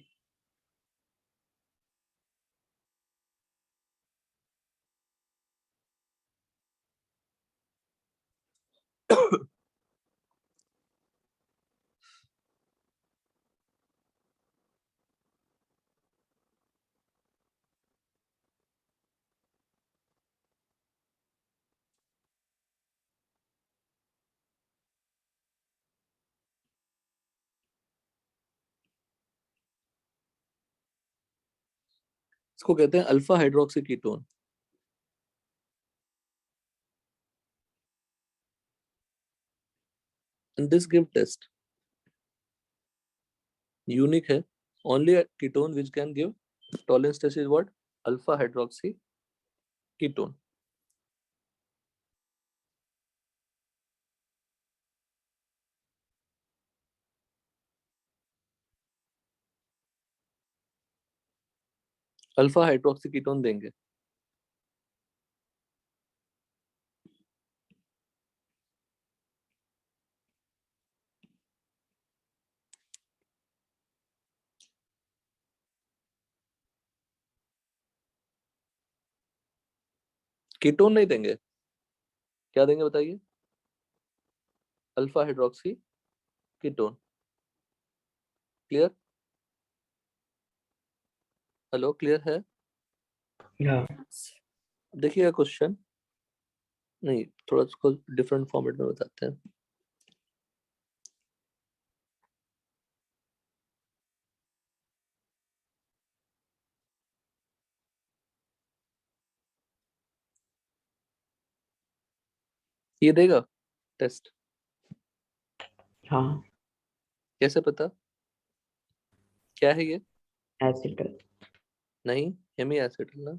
इसको कहते हैं alpha hydroxy ketone. In this give test unique है, only a ketone which can give tolerance test is what? Alpha hydroxy ketone. Alpha hydroxy ketone देंगे। कीटोन नहीं देंगे, क्या देंगे बताइए? Alpha hydroxy ketone. Clear? Hello, clear है? Yeah. देखिएगा question, नहीं थोड़ा उसको डिफरेंट फॉर्मेट में बताते हैं। ये देगा टेस्ट? हाँ, कैसे पता क्या है ये? एसिटल। नहीं, हेमी एसिटल ना।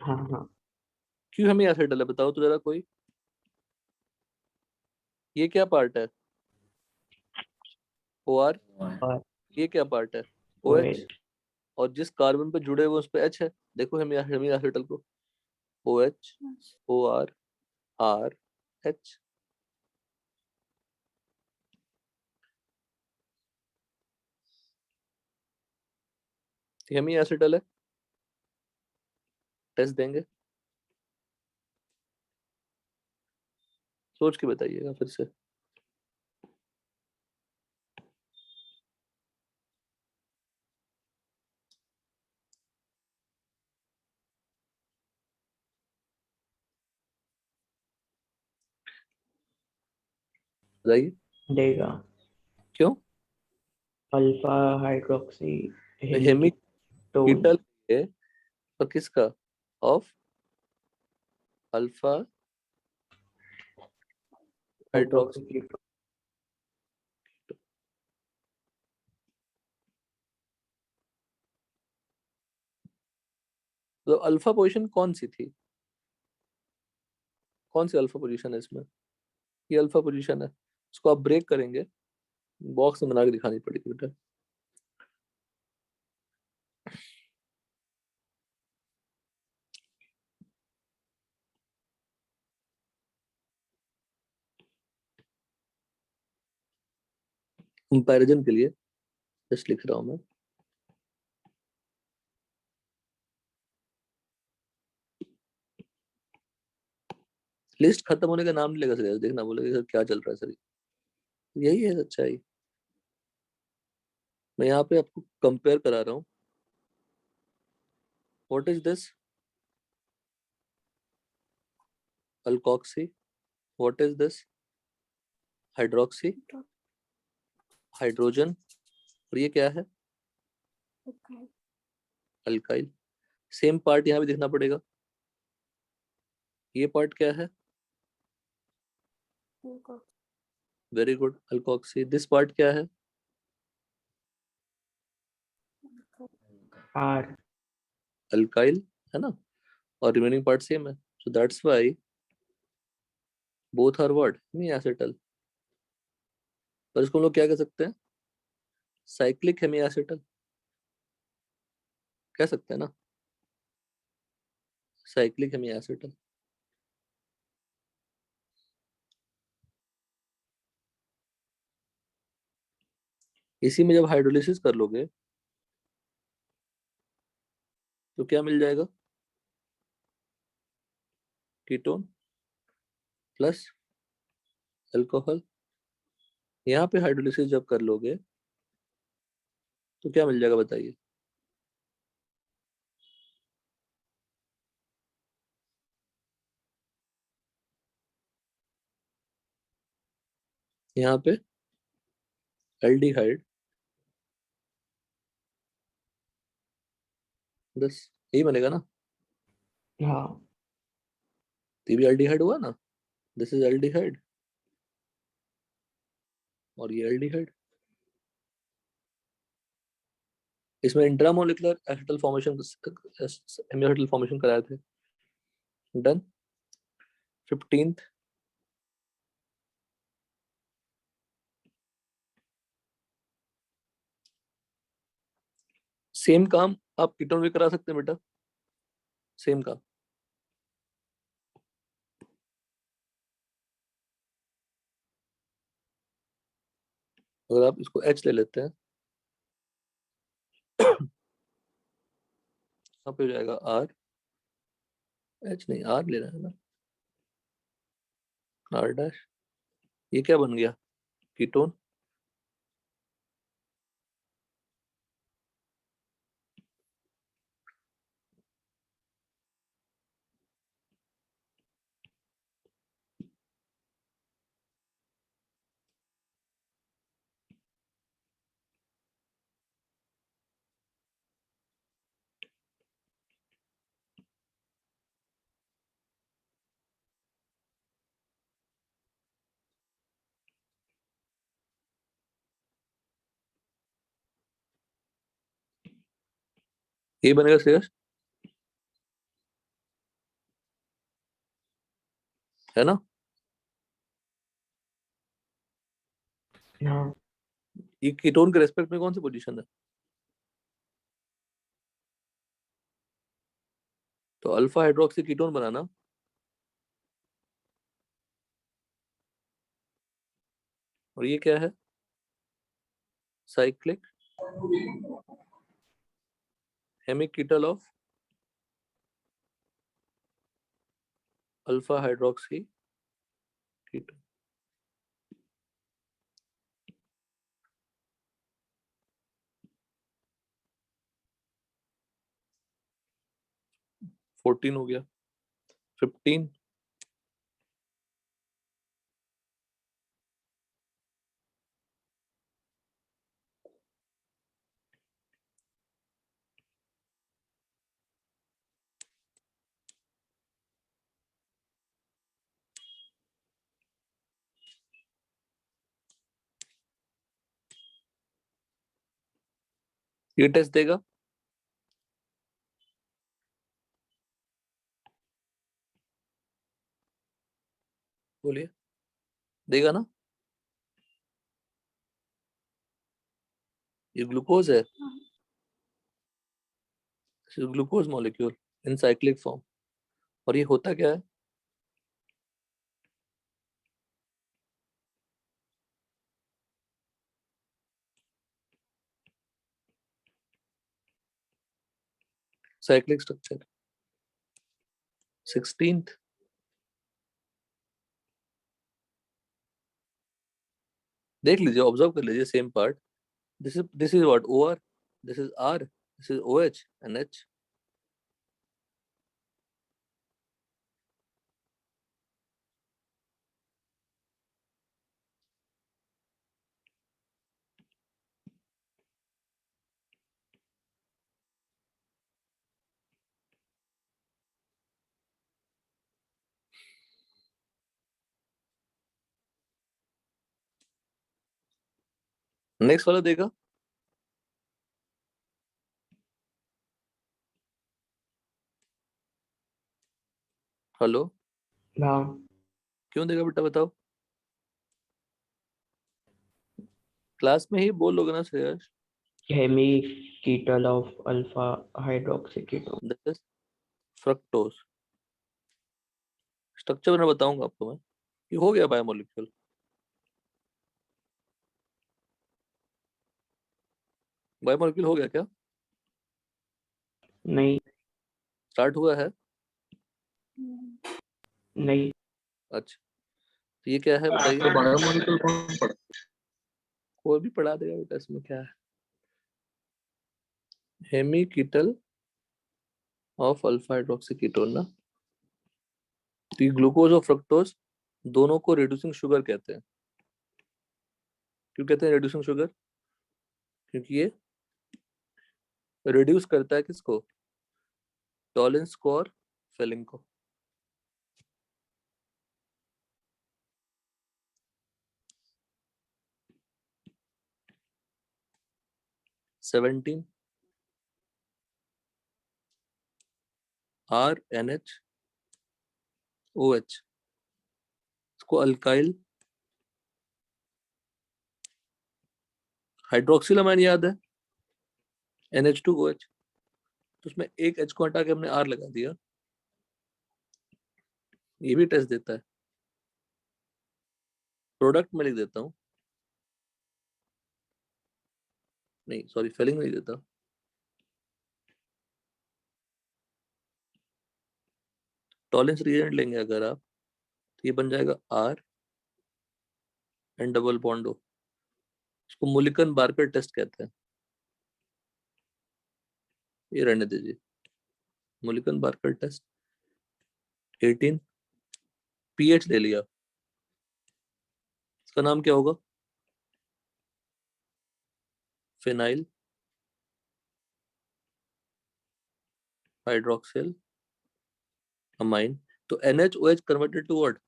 हाँ हाँ, क्यों हेमी एसिटल है बताओ तो जरा कोई। ये क्या पार्ट है? O R. और ये क्या पार्ट है? O OH। एच। और जिस कार्बन पे जुड़े हुए उस पे एच है, देखो हेमी हेमी एसिटल को। O H, O R, R, H. Hemi acetal है, टेस्ट देंगे। सोच के बताइएगा फिर से। बताइए देगा। क्यों? Alpha hydroxy hemi hemiketone. Ketal है और किसका? Of alpha hydroxy. Hydroxy ketone. तो अल्फा पोजीशन कौन सी थी? कौन सी अल्फा पोजीशन है इसमें? ये अल्फा पोजीशन है, उसको आप ब्रेक करेंगे, बॉक्स में बना के दिखानी पड़ेगी बेटा। कंपैरिजन के लिए जस्ट लिख रहा हूं मैं। लिस्ट खत्म होने का नाम नहीं लेगा सर, देखना बोलेगा सर क्या चल रहा है सर। यही है सच्चाई। मैं यहाँ पे आपको कंपेयर करा रहा हूँ। What is this? Alkoxy. What is this? Hydroxy, hydrogen. और ये क्या है? अल्काइल। सेम पार्ट यहाँ भी देखना पड़ेगा। ये पार्ट क्या है? Very good, alkoxy. This part क्या है? आर। अल्काइल, है ना? और रिमेनिंग पार्ट सेम है, so that's why both are what? Hemi acetal. और इसको हम लोग क्या कह सकते हैं? साइक्लिक हेमी एसिटल कह सकते हैं ना, साइक्लिक हेमी एसिटल। इसी में जब हाइड्रोलिसिस कर लोगे तो क्या मिल जाएगा? Ketone plus alcohol. यहाँ पे हाइड्रोलिसिस जब कर लोगे तो क्या मिल जाएगा बताइए? यहाँ पे एल्डिहाइड 10 यही बनेगा ना, हाँ तो ये भी एल्डिहाइड हुआ ना, दिस इज एल्डिहाइड और ये एल्डिहाइड। इसमें intramolecular acetal formation, acetal formation कराए थे। डन। 15th सेम काम आप कीटोन में करा सकते हैं बेटा, सेम काम। अगर आप इसको H ले लेते हैं, यहाँ पे हो जाएगा R, H नहीं R लेना है ना, R डैश। ये क्या बन गया, कीटोन। ये बनेगा श्रेयस, है ना। हाँ ये कीटोन के रेस्पेक्ट में कौन सी पोजीशन है, तो अल्फा हाइड्रोक्सी कीटोन बनाना। और ये क्या है, cyclic hemiketal of alpha hydroxy ketone. Fourteen हो गया। 15 ये टेस्ट देगा, बोलिए, देगा ना। ये ग्लूकोज है, ग्लूकोज मॉलिक्यूल इन साइक्लिक फॉर्म। और ये होता क्या है, साइक्लिक स्ट्रक्चर। 16th देख लीजिए, ऑब्जर्व कर लीजिए, same part. This is what OR, this is R, this is OH and H। Next वाला देगा, हेलो, हाँ क्यों देगा बेटा बताओ, क्लास में ही बोल लोगे ना Shreyas. Hemiketal of alpha hydroxy ketone. This is fructose. Structure मैं बताऊंगा आपको मैं। ये हो गया बायोमोलिक्यूल, बायोमोलिक्यूल हो गया क्या, नहीं स्टार्ट हुआ है। नहीं अच्छा, तो ये क्या है तो बताइए, बायोमोलिक्यूल कौन पढ़ा? कोई भी पढ़ा देगा बेटा, इसमें क्या है, हेमिकीटल ऑफ अल्फा हाइड्रोक्सी कीटोन ना। तो ये ग्लूकोज और फ्रक्टोज दोनों को रिड्यूसिंग शुगर कहते हैं। क्यों कहते हैं रिड्यूसिंग शुगर, क्योंकि ये रिड्यूस करता है किसको, टॉलेंस को और फेलिंग को। सेवेंटीन RNH OH, इसको अल्काइल हाइड्रोक्सिलामाइन याद है, NH2OH, तो उसमें एक H को हटा के हमने R लगा दिया। ये भी टेस्ट देता है। प्रोडक्ट में लिख देता हूँ, नहीं सॉरी फेलिंग नहीं देता। टॉलेंस रिएजेंट लेंगे अगर आप, तो ये बन जाएगा R and double bond O। इसको मुलिकन बार्कर टेस्ट कहते हैं। ये रहने दीजिए, मुलिकन बार्कर टेस्ट। 18 pH ले लिया, इसका नाम क्या होगा? Phenyl hydroxyl amine. तो NHOH converted to what?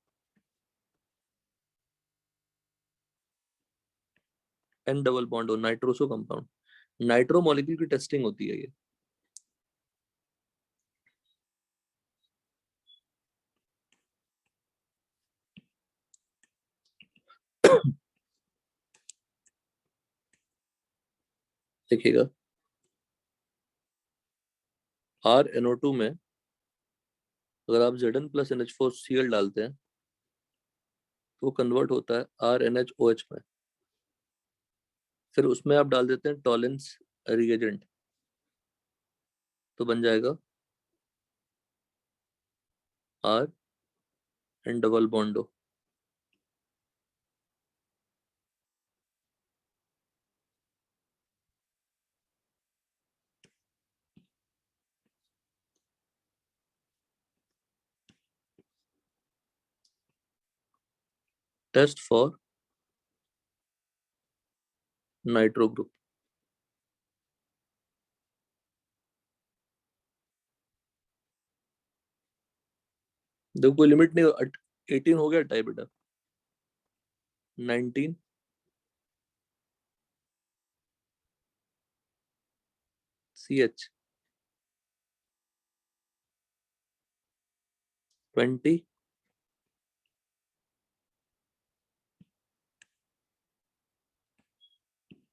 N double bond O, nitroso compound. Nitro molecule की टेस्टिंग होती है ये। देखिएगा RNO2 में अगर आप Zn प्लस NH4Cl डालते हैं तो वो कन्वर्ट होता है RNHOH में। फिर उसमें आप डाल देते हैं टॉलेंस रिएजेंट, तो बन जाएगा R and double bond O। Test for nitro group. देखो कोई लिमिट नहीं, 18 हो गया टाइप बेटा। 19 CH 20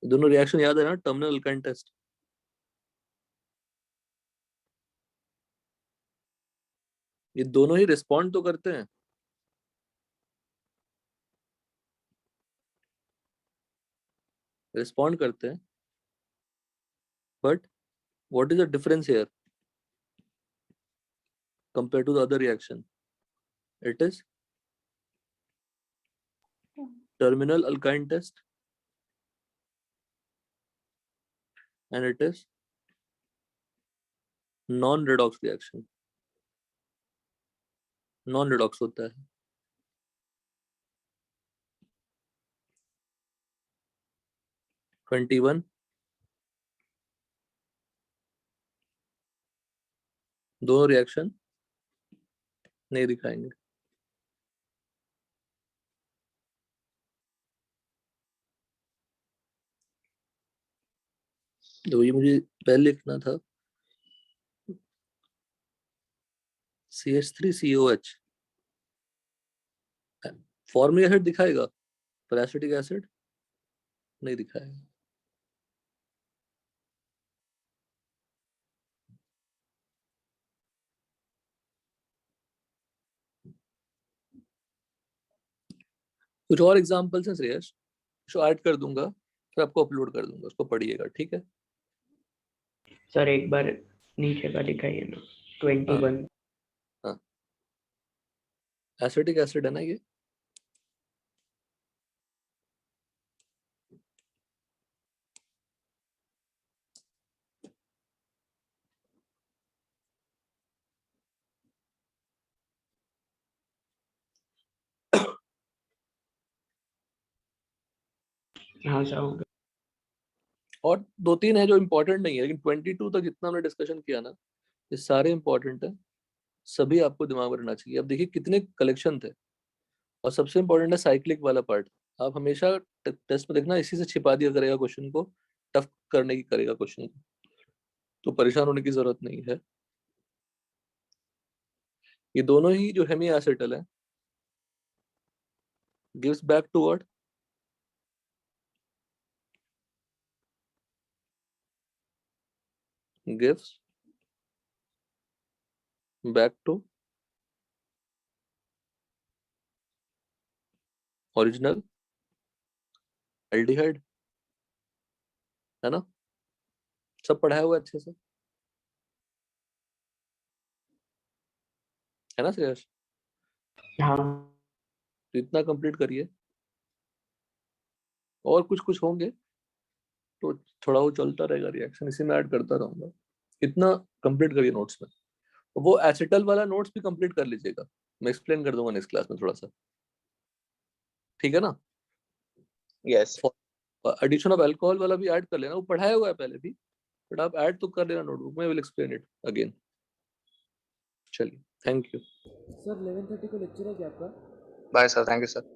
दोनों रिएक्शन याद है ना, टर्मिनल अल्काइन टेस्ट। ये दोनों ही रिस्पॉन्ड तो करते हैं, रिस्पॉन्ड करते हैं, but what is the difference here compare to the other reaction? It is terminal alkyne test and it is non redox reaction. Non redox होता है। ट्वेंटी वन दोनों रिएक्शन नहीं दिखाएंगे। तो ये मुझे पहले लिखना था CH3COH। फॉर्मिक एसिड दिखाएगा पर एसिटिक एसिड नहीं दिखाएगा। कुछ और एग्जांपल्स हैं श्रेयस, जो ऐड कर दूंगा फिर आपको अपलोड कर दूंगा, उसको पढ़िएगा, ठीक है? सर एक बार नीचे का दिखाइए ना, 21। हाँ एसिटिक एसिड है ना ये। हाँ सर हो गया। और दो तीन है जो इम्पोर्टेंट नहीं है, लेकिन 22 तक जितना हमने डिस्कशन किया ना ये सारे इंपॉर्टेंट है, सभी आपको दिमाग में रखना चाहिए। अब देखिए कितने कलेक्शन थे, और सबसे इंपॉर्टेंट है साइक्लिक वाला पार्ट। आप हमेशा टेस्ट में देखना इसी से छिपा दिया करेगा क्वेश्चन को, टफ करने की करेगा क्वेश्चन को, तो परेशान होने की जरूरत नहीं है। ये दोनों ही जो हेमी एसिटल है, gives back to what? Gives back to original aldehyde, है ना? सब पढ़ाया हुआ है अच्छे से, है ना श्रेयस? हाँ तो इतना कंप्लीट करिए, और कुछ कुछ होंगे तो थोड़ा वो चलता रहेगा, रिएक्शन इसी में ऐड करता रहूंगा। इतना कंप्लीट करिए नोट्स में। वो एसिटल वाला नोट्स भी कंप्लीट कर लीजिएगा, मैं एक्सप्लेन कर दूंगा नेक्स्ट क्लास में थोड़ा सा, ठीक है ना? यस एडिशन ऑफ अल्कोहल वाला भी ऐड कर लेना, वो पढ़ाया हुआ है पहले भी, बट आप ऐड तो कर लेना नोटबुक में, विल एक्सप्लेन इट अगेन। चलिए, थैंक यू सर 11:30 को लेक्चर है क्या आपका? Bye sir, thank you sir.